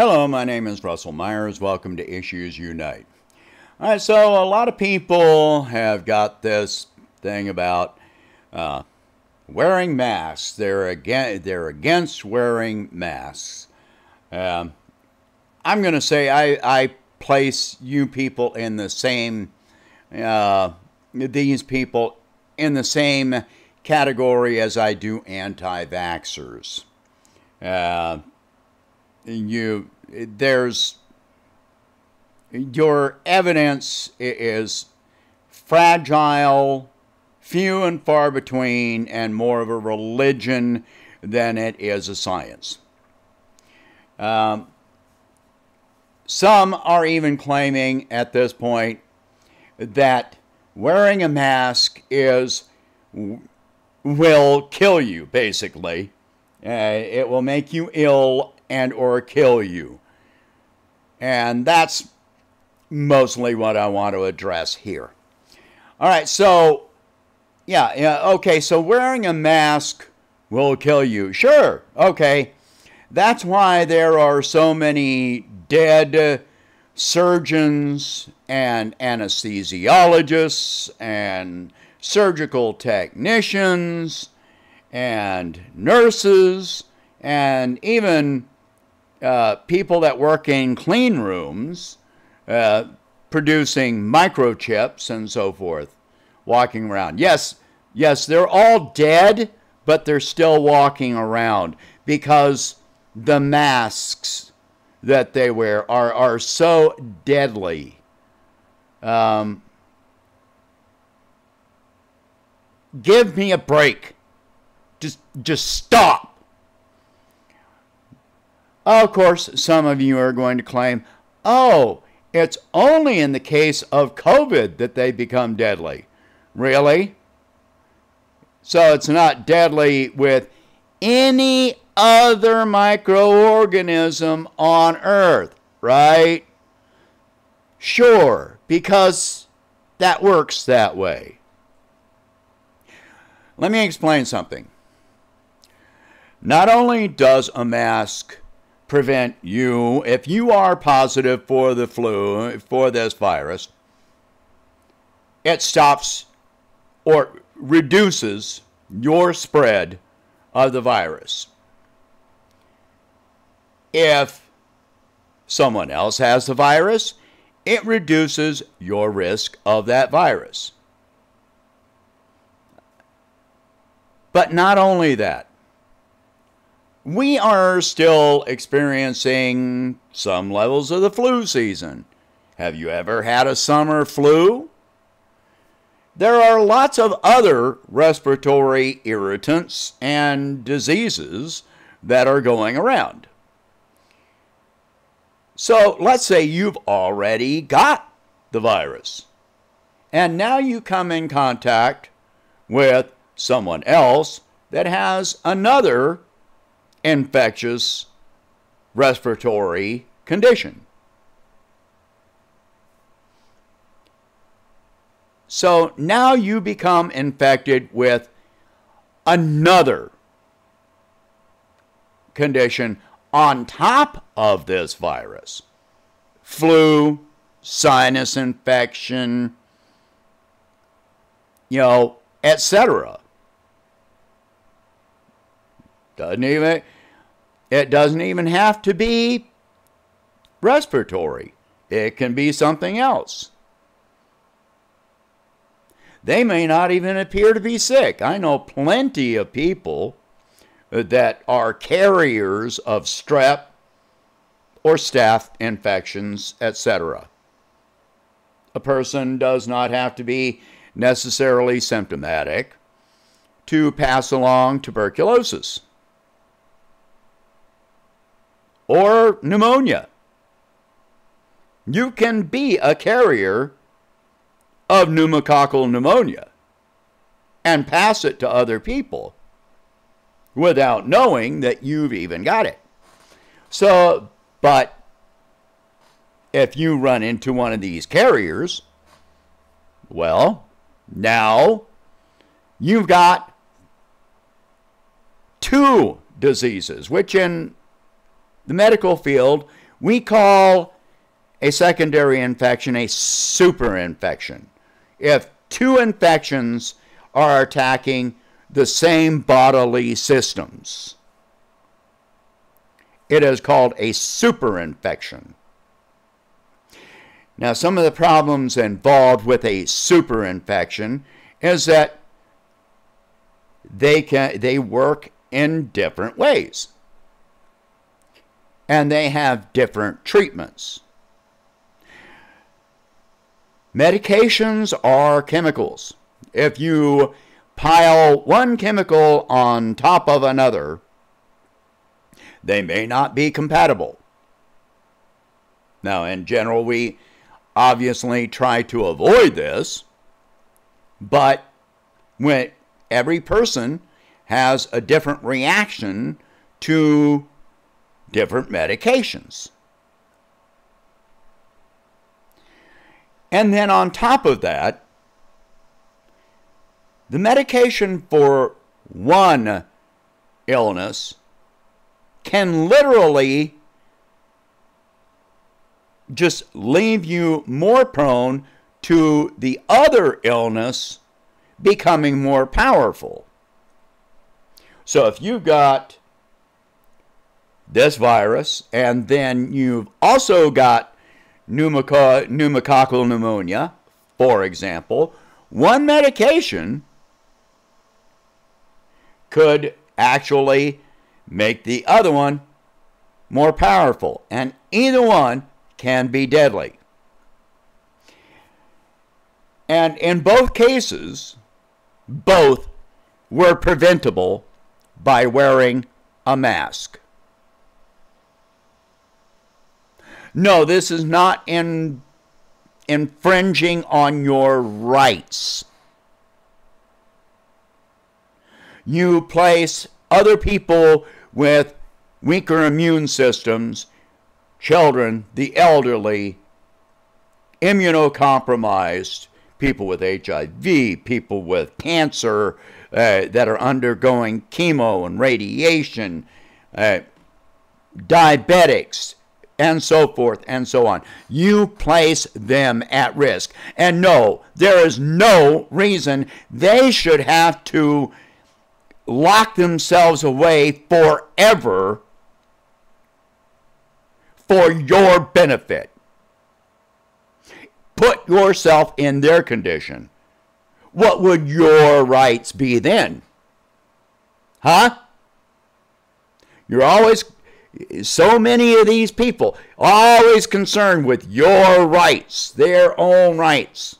Hello, my name is Russell Myers. Welcome to Issues Unite. All right, so a lot of people have got this thing about wearing masks. They're against wearing masks. I'm going to say I place you people in the same these people in the same category as I do anti-vaxxers. Your evidence is fragile, few and far between, and more of a religion than it is a science. Some are even claiming at this point that wearing a mask will kill you, basically. It will make you ill and or kill you. And that's mostly what I want to address here. All right, so, okay, so wearing a mask will kill you. Sure, okay. That's why there are so many dead surgeons and anesthesiologists and surgical technicians and nurses and even people that work in clean rooms producing microchips and so forth, walking around. Yes, they're all dead, but they're still walking around because the masks that they wear are so deadly. Give me a break. Just stop. Of course, some of you are going to claim, oh, it's only in the case of COVID that they become deadly. Really? So it's not deadly with any other microorganism on Earth, right? Sure, because that works that way. Let me explain something. Not only does a mask prevent you, if you are positive for the flu, for this virus, it stops or reduces your spread of the virus. If someone else has the virus, it reduces your risk of that virus. But not only that, we are still experiencing some levels of the flu season. Have you ever had a summer flu? There are lots of other respiratory irritants and diseases that are going around. So let's say you've already got the virus, and now you come in contact with someone else that has another infectious respiratory condition. So now you become infected with another condition on top of this virus. Flu, sinus infection, etc. It doesn't even have to be respiratory. It can be something else. They may not even appear to be sick. I know plenty of people that are carriers of strep or staph infections, etc. A person does not have to be necessarily symptomatic to pass along tuberculosis or pneumonia. You can be a carrier of pneumococcal pneumonia and pass it to other people without knowing that you've even got it. So, but if you run into one of these carriers, well, now you've got two diseases, which in the medical field We call a secondary infection a superinfection. If two infections are attacking the same bodily systems, it is called a superinfection. Now, some of the problems involved with a superinfection is that they work in different ways, and they have different treatments. Medications are chemicals. If you pile one chemical on top of another, they may not be compatible. Now, in general, we obviously try to avoid this, but when every person has a different reaction to different medications. And then on top of that, the medication for one illness can literally just leave you more prone to the other illness becoming more powerful. So if you've got this virus and then you've also got pneumococcal pneumonia, for example, one medication could actually make the other one more powerful, and either one can be deadly. And in both cases, both were preventable by wearing a mask. No, this is not infringing on your rights. You place other people with weaker immune systems, children, the elderly, immunocompromised, people with HIV, people with cancer that are undergoing chemo and radiation, diabetics, and so forth and so on. You place them at risk. And no, there is no reason they should have to lock themselves away forever for your benefit. Put yourself in their condition. What would your rights be then? Huh? You're always, so many of these people, always concerned with your rights, their own rights.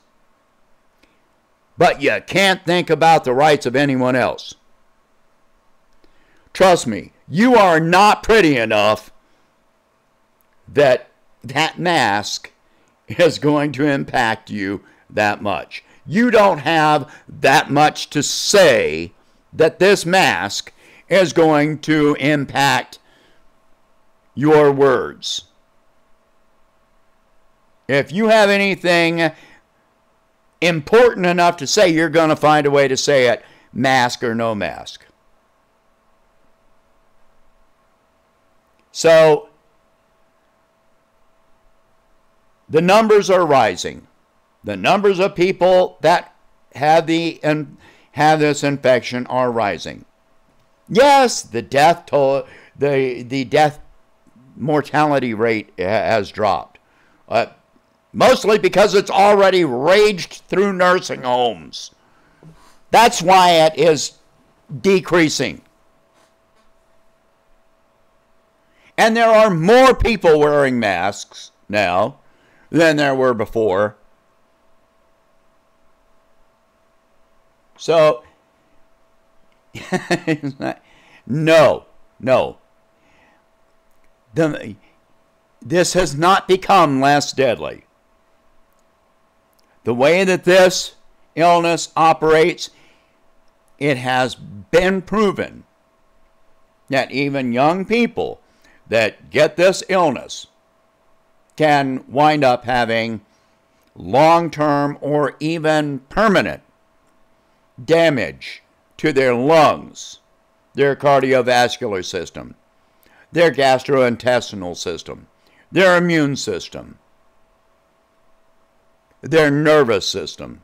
But you can't think about the rights of anyone else. Trust me, you are not pretty enough that that mask is going to impact you that much. You don't have that much to say that this mask is going to impact your words. If you have anything important enough to say, you're going to find a way to say it, mask or no mask. So, the numbers are rising. The numbers of people that have this infection are rising. Yes, the death toll, the death mortality rate has dropped, mostly because it's already raged through nursing homes. That's why it is decreasing. And there are more people wearing masks now than there were before. So, no. This has not become less deadly. The way that this illness operates, it has been proven that even young people that get this illness can wind up having long-term or even permanent damage to their lungs, their cardiovascular system, their gastrointestinal system, their immune system, their nervous system.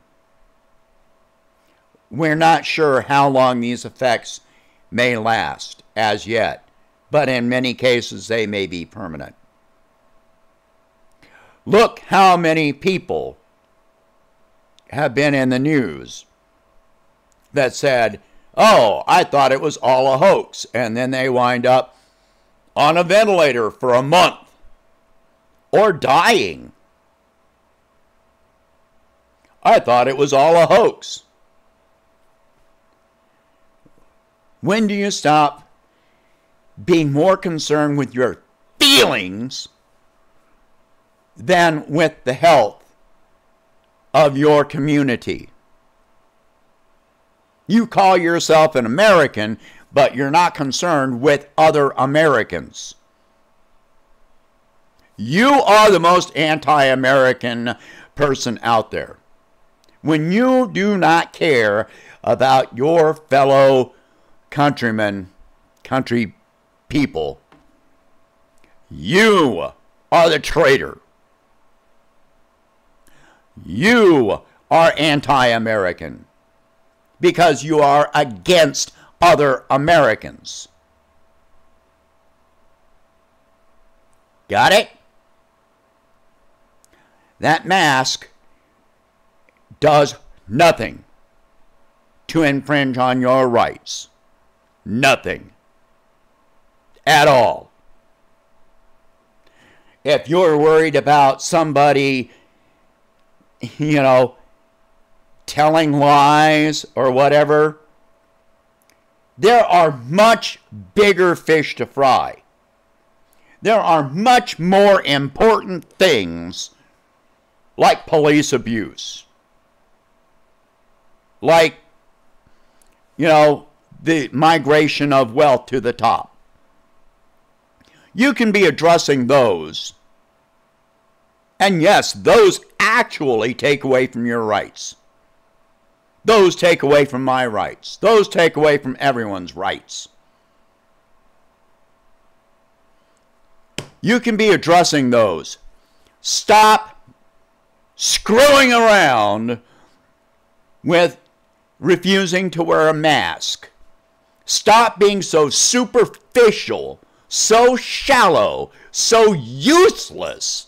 We're not sure how long these effects may last as yet, but in many cases they may be permanent. Look how many people have been in the news that said, oh, I thought it was all a hoax, and then they wind up on a ventilator for a month or dying. I thought it was all a hoax. When do you stop being more concerned with your feelings than with the health of your community? You call yourself an American, but you're not concerned with other Americans. You are the most anti-American person out there. When you do not care about your fellow countrymen, country people, you are the traitor. You are anti-American because you are against other Americans. Got it? That mask does nothing to infringe on your rights. Nothing. At all. If you're worried about somebody, telling lies or whatever, there are much bigger fish to fry. There are much more important things like police abuse. Like, the migration of wealth to the top. You can be addressing those. And yes, those actually take away from your rights. Those take away from my rights. Those take away from everyone's rights. You can be addressing those. Stop screwing around with refusing to wear a mask. Stop being so superficial, so shallow, so useless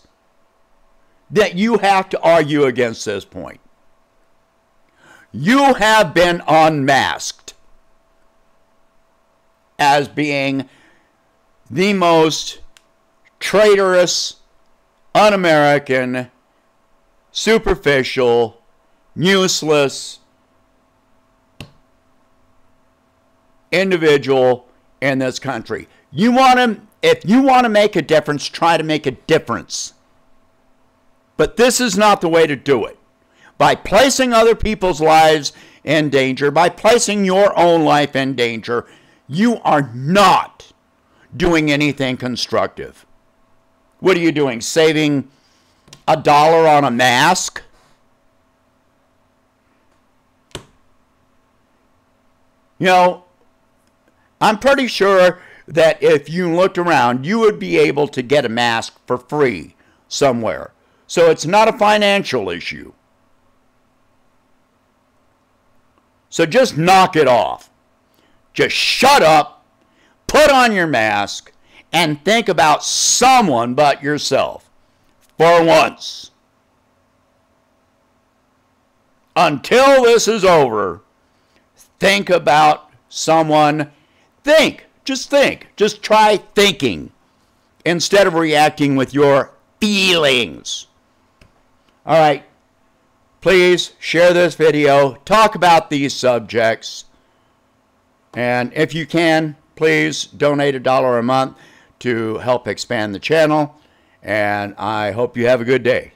that you have to argue against this point. You have been unmasked as being the most traitorous, un-American, superficial, useless individual in this country. If you want to make a difference, try to make a difference. But this is not the way to do it. By placing other people's lives in danger, by placing your own life in danger, you are not doing anything constructive. What are you doing? Saving $1 on a mask? I'm pretty sure that if you looked around, you would be able to get a mask for free somewhere. So it's not a financial issue. So just knock it off. Just shut up, put on your mask, and think about someone but yourself. For once. Until this is over, think about someone. Think. Just think. Just try thinking instead of reacting with your feelings. All right. Please share this video. Talk about these subjects. And if you can, please donate $1 a month to help expand the channel. And I hope you have a good day.